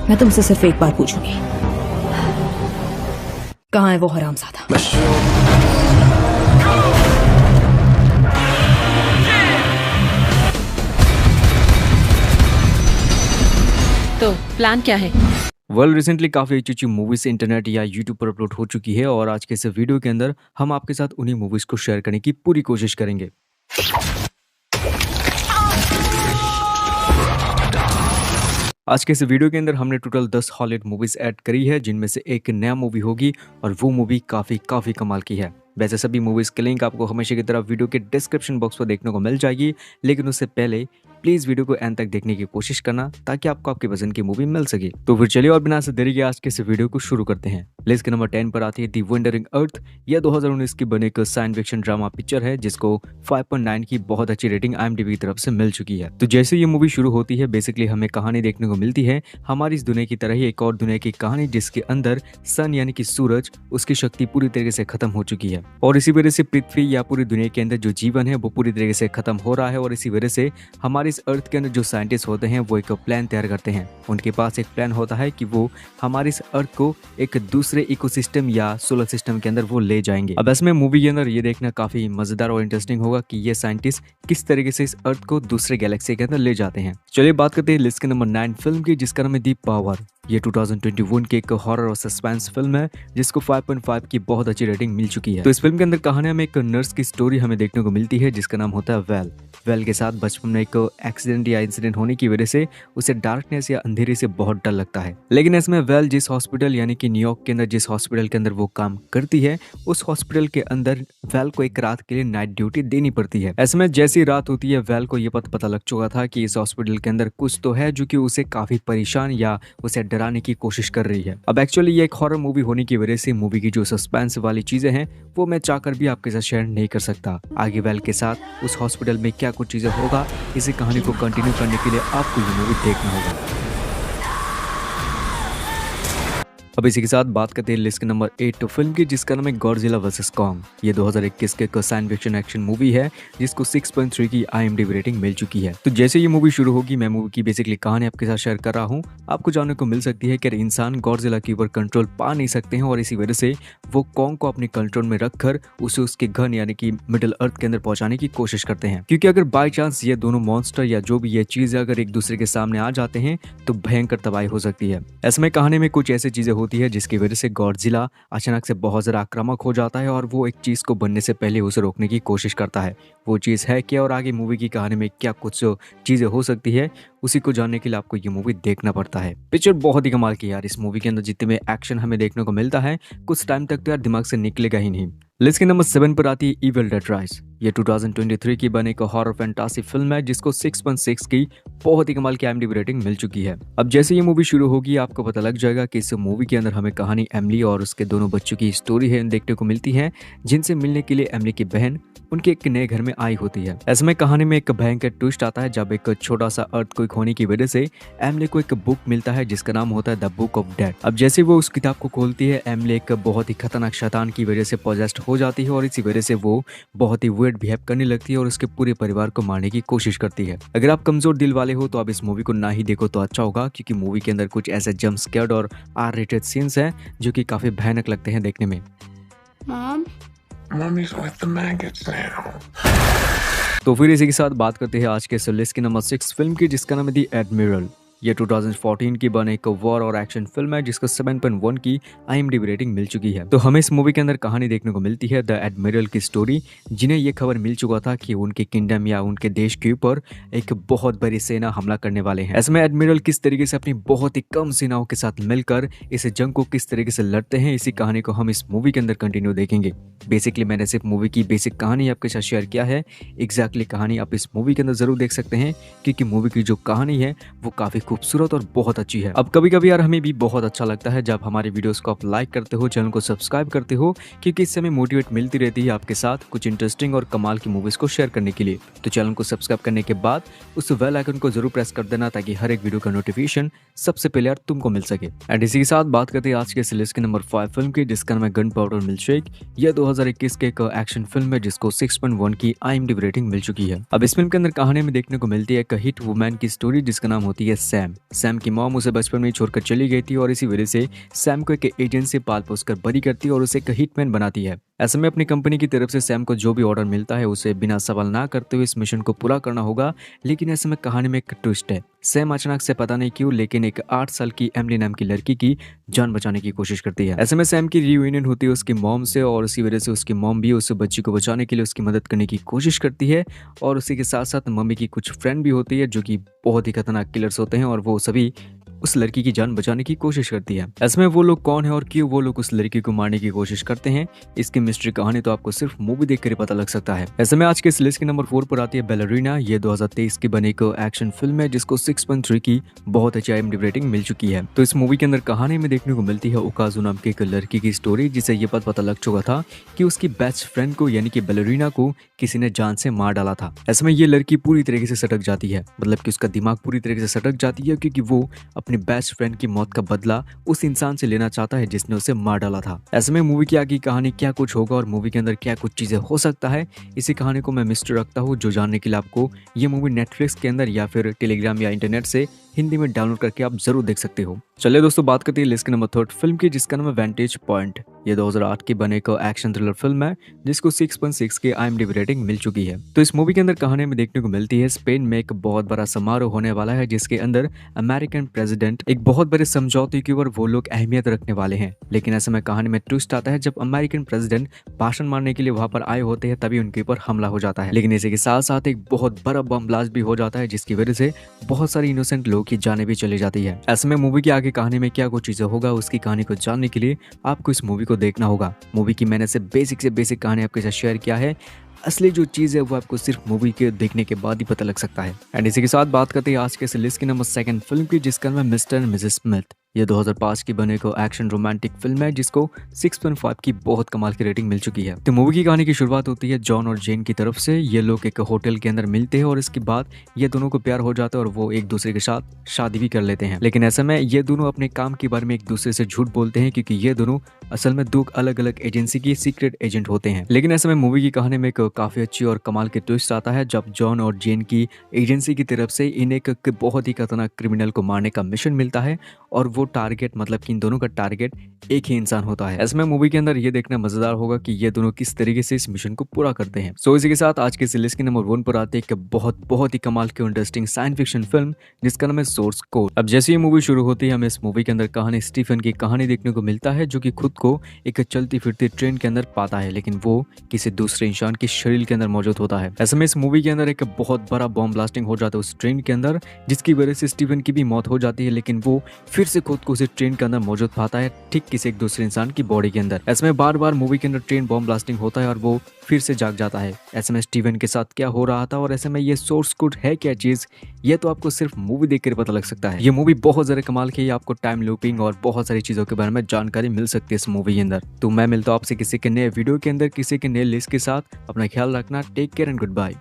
मैं तुमसे सिर्फ एक बार पूछूंगी, कहाँ है वो हरामजादा? तो प्लान क्या है? रिसेंटली काफ़ी अच्छी अच्छी मूवीज इंटरनेट या यूट्यूब पर अपलोड हो चुकी है और आज के इस वीडियो के अंदर हम आपके साथ उन्हीं मूवीज को शेयर करने की पूरी कोशिश करेंगे। आज के इस वीडियो के अंदर हमने टोटल 10 हॉलीवुड मूवीज ऐड करी है, जिनमें से एक नया मूवी होगी और वो मूवी काफ़ी कमाल की है। वैसे सभी मूवीज के लिंक आपको हमेशा की तरह वीडियो के डिस्क्रिप्शन बॉक्स पर देखने को मिल जाएगी, लेकिन उससे पहले प्लीज वीडियो को एंड तक देखने की कोशिश करना ताकि आपको आपके पसंद की मूवी मिल सके। तो फिर चलिए और बिना देरी के आज के इस वीडियो को शुरू करते हैं। लिस्ट के नंबर 10 पर आती है दी वंडरिंग अर्थ। यह 2019 की बनी एक साइंस फिक्शन ड्रामा पिक्चर है जिसको 5.9 की बहुत अच्छी रेटिंग IMDb की तरफ से मिल चुकी है। तो जैसे ये मूवी शुरू होती है, बेसिकली हमें कहानी देखने को मिलती है हमारी इस दुनिया की तरह ही एक और दुनिया की कहानी, जिसके अंदर सन यानी कि सूरज, उसकी शक्ति पूरी तरीके से खत्म हो चुकी है और इसी वजह से पृथ्वी या पूरी दुनिया के अंदर जो जीवन है वो पूरी तरीके से खत्म हो रहा है। और इसी वजह से हमारे इस अर्थ के अंदर जो साइंटिस्ट होते हैं वो एक प्लान तैयार करते हैं। उनके पास एक प्लान होता है कि वो हमारे इस अर्थ को एक दूसरे इकोसिस्टम या सोलर सिस्टम के अंदर वो ले जाएंगे। अब इसमें मूवी के अंदर ये देखना काफी मजेदार और इंटरेस्टिंग होगा कि ये साइंटिस्ट किस तरीके से इस अर्थ को दूसरे गैलेक्सी के अंदर ले जाते हैं। चलिए बात करते हैं लिस्ट के नंबर 9 फिल्म की, जिसका नाम है दी पावर। ये 2021 की एक हॉरर और सस्पेंस फिल्म है जिसको 5.5 की बहुत अच्छी रेटिंग मिल चुकी है। तो इस फिल्म के अंदर कहानी में एक नर्स की स्टोरी हमें देखने को मिलती है जिसका नाम होता है वेल के साथ बचपन में एक एक्सीडेंट या इंसिडेंट होने की वजह से उसे डार्कनेस या अंधेरे से बहुत डर लगता है। लेकिन इसमें वेल जिस हॉस्पिटल यानी कि न्यूयॉर्क के अंदर जिस हॉस्पिटल के अंदर वो काम करती है, उस हॉस्पिटल के अंदर वेल को एक रात के लिए नाइट ड्यूटी देनी पड़ती है। ऐसे में जैसी रात होती है, वेल को ये पता लग चुका था कि इस हॉस्पिटल के अंदर कुछ तो है जो कि उसे काफी परेशान या उसे डराने की कोशिश कर रही है। अब एक्चुअली ये एक हॉरर मूवी होने की वजह से मूवी की जो सस्पेंस वाली चीजें हैं वो मैं चाहकर भी आपके साथ शेयर नहीं कर सकता। आगे वेल के साथ उस हॉस्पिटल में क्या कुछ चीजें होगा, इसी कहानी को कंटिन्यू करने के लिए आपको ये मूवी देखना होगा। अब इसी के साथ बात करते हैं लिस्ट के नंबर 8 फिल्म की, जिसका नाम है गॉडजिला वर्सेस कॉन्ग। ये 2021 के एक साइंस फिक्शन एक्शन मूवी है जिसको 6.3 की IMDb रेटिंग मिल चुकी है। तो जैसे ये मूवी शुरू होगी, मैं मूवी की बेसिकली कहानी आपके साथ शेयर कर रहा हूँ। आपको जानने को मिल सकती है कि इंसान गॉडजिला के ऊपर कंट्रोल पा नहीं सकते हैं और इसी वजह से वो कॉन्ग को अपने कंट्रोल में रखकर उसे उसके घर यानी कि मिडिल अर्थ के अंदर पहुंचाने की कोशिश करते हैं, क्योंकि अगर बाई चांस ये दोनों मॉन्स्टर या जो भी ये चीज अगर एक दूसरे के सामने आ जाते हैं तो भयंकर तबाही हो सकती है। ऐसे में कहानी में कुछ ऐसी चीजें होती है जिसकी वजह से गॉडजिला अचानक से बहुत ज्यादा आक्रामक हो जाता है और वो एक चीज को बनने से पहले उसे रोकने की कोशिश करता है। वो चीज है क्या और आगे मूवी की कहानी में क्या कुछ चीजें हो सकती है, उसी को जानने के लिए आपको ये मूवी देखना पड़ता है। पिक्चर बहुत ही कमाल की यार। इस मूवी के अंदर जितने में एक्शन हमें देखने को मिलता है, कुछ टाइम तक तो यार दिमाग से निकलेगा ही नहीं। लिस्ट के नंबर 7 पर आती है इविल डेड राइज। ये 2023 की बनी एक हॉरर फैंटासी फिल्म है जिसको 6.6 की बहुत ही कमाल की IMDb रेटिंग मिल चुकी है। अब जैसे ये मूवी शुरू होगी आपको पता लग जाएगा कि इस मूवी के अंदर हमें कहानी एमिली और उसके दोनों बच्चों की स्टोरी है देखने को मिलती है, जिनसे मिलने के लिए एमिली की बहन उनके एक नए घर में आई होती है। ऐसे में कहानी में एक भयंकर ट्विस्ट आता है जब एक छोटा सा अर्थक्वेक होने की वजह से एमिली को एक बुक मिलता है जिसका नाम होता है द बुक ऑफ डेड। अब जैसे वो उस किताब को खोलती है, एमिली एक बहुत ही खतरनाक शैतान की वजह से पॉजेस्ड हो जाती है और इसी वजह से वो बहुत ही वियर्ड बिहेव करने लगती है और उसके पूरे परिवार को मारने की कोशिश करती है। अगर आप कमजोर दिल वाले हो तो आप इस मूवी को ना ही देखो तो अच्छा होगा, क्योंकि मूवी के अंदर कुछ ऐसे जंप स्केयर्ड और R-rated सीन्स हैं जो कि काफी भयानक लगते हैं देखने में। Mommy's with the maggots now. तो फिर इसी के साथ बात करते हैं आज के इस लिस्ट के नंबर 6 फिल्म की, जिसका नाम है दी एडमिरल। ये 2014 की बने एक वॉर और एक्शन फिल्म है जिसको 7.1 की IMDb रेटिंग मिल चुकी है। तो हमें इस मूवी के अंदर कहानी देखने को मिलती है द एडमिरल की स्टोरी, जिन्हें ये खबर मिल चुका था कि उनके किंगडम या उनके देश के ऊपर एक बहुत बड़ी सेना हमला करने वाले हैं। ऐसे में एडमिरल किस तरीके से अपनी बहुत ही कम सेनाओं के साथ मिलकर इस जंग को किस तरीके से लड़ते हैं, इसी कहानी को हम इस मूवी के अंदर कंटिन्यू देखेंगे। बेसिकली मैंने सिर्फ मूवी की बेसिक कहानी आपके साथ शेयर किया है। एग्जैक्टली कहानी आप इस मूवी के अंदर जरूर देख सकते हैं, क्योंकि मूवी की जो कहानी है वो काफी खूबसूरत और बहुत अच्छी है। अब कभी कभी यार हमें भी बहुत अच्छा लगता है जब हमारे वीडियोस को आप लाइक करते हो, चैनल को सब्सक्राइब करते हो, क्योंकि इससे हमें मोटिवेट मिलती रहती है आपके साथ कुछ इंटरेस्टिंग और कमाल की मूवीज को शेयर करने के लिए। तो चैनल को सब्सक्राइब करने के बाद उस बेल आइकन को जरूर प्रेस कर देना ताकि हर एक वीडियो का नोटिफिकेशन सबसे पहले यार तुमको मिल सके। एंड इसी के साथ बात करते हैं आज के लिस्ट के नंबर 5 फिल्म की, जिसका नाम है गन पाउडर मिल्कशेक। यह 2021 के एक एक्शन फिल्म है जिसको 6.1 की IMDb रेटिंग मिल चुकी है। अब इस फिल्म के अंदर कहानी में देखने को मिलती है एक हिट वुमेन की स्टोरी जिसका नाम होती है सैम। सैम। सैम की मॉम उसे बचपन में ही छोड़कर चली गई थी और इसी वजह से सैम को एक एजेंट से पाल पोस कर बरी करती है और उसे एक हिटमैन बनाती है। ऐसे में अपनी कंपनी की तरफ से सैम को जो भी ऑर्डर मिलता है उसे बिना सवाल ना करते हुए इस मिशन को पूरा करना होगा। लेकिन ऐसे में कहानी में एक ट्विस्ट है। सैम अचानक से पता नहीं क्यों लेकिन एक 8 साल की एमिली नाम की लड़की की जान बचाने की कोशिश करती है। ऐसे में सैम की रियूनियन होती है उसकी मॉम से और इसी वजह से उसकी मॉम भी उस बच्ची को बचाने के लिए उसकी मदद करने की कोशिश करती है। और उसी के साथ साथ मम्मी की कुछ फ्रेंड भी होती है जो कि बहुत ही खतरनाक किलर्स होते हैं और वो सभी उस लड़की की जान बचाने की कोशिश करती है। ऐसे में वो लोग कौन है और क्यों वो लोग उस लड़की को मारने की कोशिश करते हैं, इसकी मिस्ट्री कहानी तो आपको सिर्फ मूवी देखकर ही पता लग सकता है। ऐसे में आज के इस लिस्ट के नंबर 4 पर आती है बैलरीना। ये 2023 की बनी एक एक्शन फिल्म है जिसको 6.3 की बहुत अच्छी IMDb रेटिंग मिल चुकी है। तो इस मूवी के अंदर कहानी में देखने को मिलती है ओकाजू नाम की एक लड़की की स्टोरी जिसे ये पता लग चुका था कि उसकी बेस्ट फ्रेंड को यानी कि बैलरीना को किसी ने जान से मार डाला था। ऐसे में ये लड़की पूरी तरीके से सटक जाती है, मतलब कि उसका दिमाग पूरी तरीके से सटक जाती है क्योंकि वो अपनी बेस्ट फ्रेंड की मौत का बदला उस इंसान से लेना चाहता है जिसने उसे मार डाला था। ऐसे में मूवी की आगे कहानी क्या कुछ होगा और मूवी के अंदर क्या कुछ चीजें हो सकता है, इसी कहानी को मैं मिस्टर रखता हूँ जो जानने के लिए आपको ये मूवी नेटफ्लिक्स के अंदर या फिर टेलीग्राम या इंटरनेट से हिंदी में डाउनलोड करके आप जरूर देख सकते हो। चलिए दोस्तों बात करते हैं लिस्ट के नंबर 3 फिल्म की जिसका नाम है वेंटेज पॉइंट। ये 2008 की बने एक एक्शन थ्रिलर फिल्म है जिसको 6.6 की IMDb रेटिंग मिल चुकी है। तो इस मूवी के अंदर कहानी में देखने को मिलती है स्पेन में एक बहुत बड़ा समारोह होने वाला है जिसके अंदर अमेरिकन प्रेसिडेंट एक बहुत बड़े समझौते के ऊपर वो लोग अहमियत रखने वाले हैं। लेकिन ऐसे में कहानी में ट्विस्ट आता है जब अमेरिकन प्रेसिडेंट भाषण मारने के लिए वहां पर आए होते हैं तभी उनके ऊपर हमला हो जाता है। लेकिन इसी के साथ साथ एक बहुत बड़ा बम ब्लास्ट भी हो जाता है जिसकी वजह से बहुत सारे इनोसेंट लोगों की जाने भी चली जाती है। ऐसे में मूवी के आगे कहानी में क्या कुछ चीजें होगा उसकी कहानी को जानने के लिए आपको इस मूवी को देखना होगा। मूवी की मैंने से बेसिक कहानी आपके साथ शेयर किया है, असली जो चीज है वो आपको सिर्फ मूवी के देखने के बाद ही पता लग सकता है। एंड इसी के साथ बात करते हैं आज के इस लिस्ट की नंबर 2 फिल्म की जिसका नाम है मिस्टर एंड मिसेस स्मिथ। ये 2005 की बने को एक्शन रोमांटिक फिल्म है जिसको 6.5 की बहुत कमाल की रेटिंग मिल चुकी है। तो मूवी की कहानी की शुरुआत होती है जॉन और जेन की तरफ से। ये लोग एक होटल के अंदर मिलते हैं और इसके बाद ये दोनों को प्यार हो जाता है और वो एक दूसरे के साथ शादी भी कर लेते हैं। लेकिन ऐसे में ये दोनों अपने काम के बारे में एक दूसरे से झूठ बोलते हैं क्योंकि ये दोनों असल में 2 अलग अलग एजेंसी के सीक्रेट एजेंट होते हैं। लेकिन ऐसे में मूवी की कहानी में एक काफी अच्छी और कमाल की ट्विस्ट आता है जब जॉन और जेन की एजेंसी की तरफ से इन्हें एक बहुत ही खतरनाक क्रिमिनल को मारने का मिशन मिलता है और वो टारगेट मतलब कि इन दोनों का टारगेट एक ही इंसान होता है। ऐसे में मूवी के अंदर ये देखना मजेदार होगा कि ये दोनों किस तरीके से इस मिशन को पूरा करते हैं। सो इसी के साथ आज के इस लिस्ट के नंबर 1 पर आते हैं एक बहुत ही कमाल की इंटरेस्टिंग साइंस फिक्शन फिल्म जिसका नाम है सोर्स कोड। अब जैसे ये मूवी शुरू होती है हमें इस मूवी के अंदर कहानी स्टीफन की कहानी देखने को मिलता है जो कि खुद को एक चलती फिरती ट्रेन के अंदर पाता है लेकिन वो किसी दूसरे इंसान के शरीर के अंदर मौजूद होता है। ऐसे में इस मूवी के अंदर एक बहुत बड़ा बॉम्ब ब्लास्टिंग हो जाता है उस ट्रेन के अंदर जिसकी वजह से स्टीफन की भी मौत हो जाती है लेकिन वो फिर से खुद को उस ट्रेन के अंदर मौजूद पाता है ठीक किसी एक दूसरे इंसान की बॉडी के अंदर। ऐसे में बार बार मूवी के अंदर ट्रेन बॉम्ब ब्लास्टिंग होता है और वो फिर से जाग जाता है। ऐसे में स्टीवन के साथ क्या हो रहा था और ऐसे में ये सोर्स कोड है क्या चीज, ये तो आपको सिर्फ मूवी देखकर पता लग सकता है। ये मूवी बहुत ज्यादा कमाल की है, आपको टाइम लूपिंग और बहुत सारी चीजों के बारे में जानकारी मिल सकती है इस मूवी के अंदर। तो मैं मिलता हूं आपसे किसी के नए वीडियो के अंदर किसी के नए लिस्ट के साथ। अपना ख्याल रखना, take care and good bye.